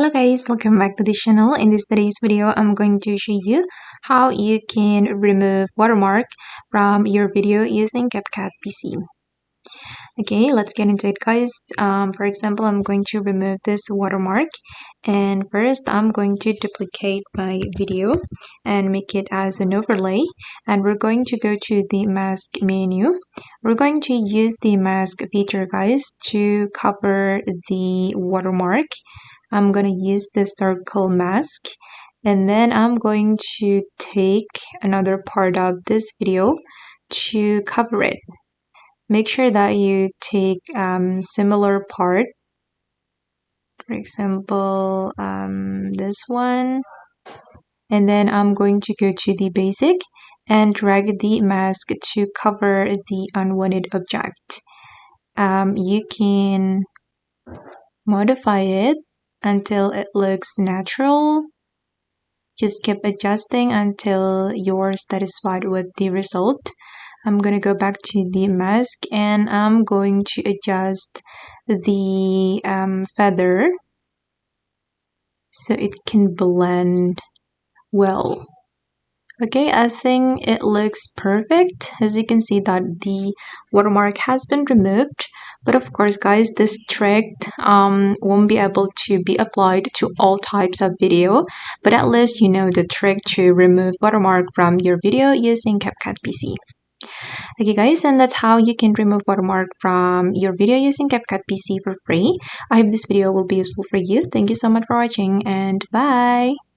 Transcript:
Hello guys, welcome back to the channel. In today's video, I'm going to show you how you can remove watermark from your video using CapCut PC. Okay, let's get into it guys. For example, I'm going to remove this watermark, and first I'm going to duplicate my video and make it as an overlay, and we're going to go to the mask menu. We're going to use the mask feature guys to cover the watermark. I'm going to use the circle mask, and then I'm going to take another part of this video to cover it. Make sure that you take similar part, for example this one, and then I'm going to go to the basic and drag the mask to cover the unwanted object. You can modify it until it looks natural. Just keep adjusting until you're satisfied with the result. I'm going to go back to the mask and I'm going to adjust the feather so it can blend well. Okay, I think it looks perfect. As you can see that the watermark has been removed. But of course guys, this trick won't be able to be applied to all types of video. But at least you know the trick to remove watermark from your video using CapCut PC. Okay guys, and that's how you can remove watermark from your video using CapCut PC for free. I hope this video will be useful for you. Thank you so much for watching and bye!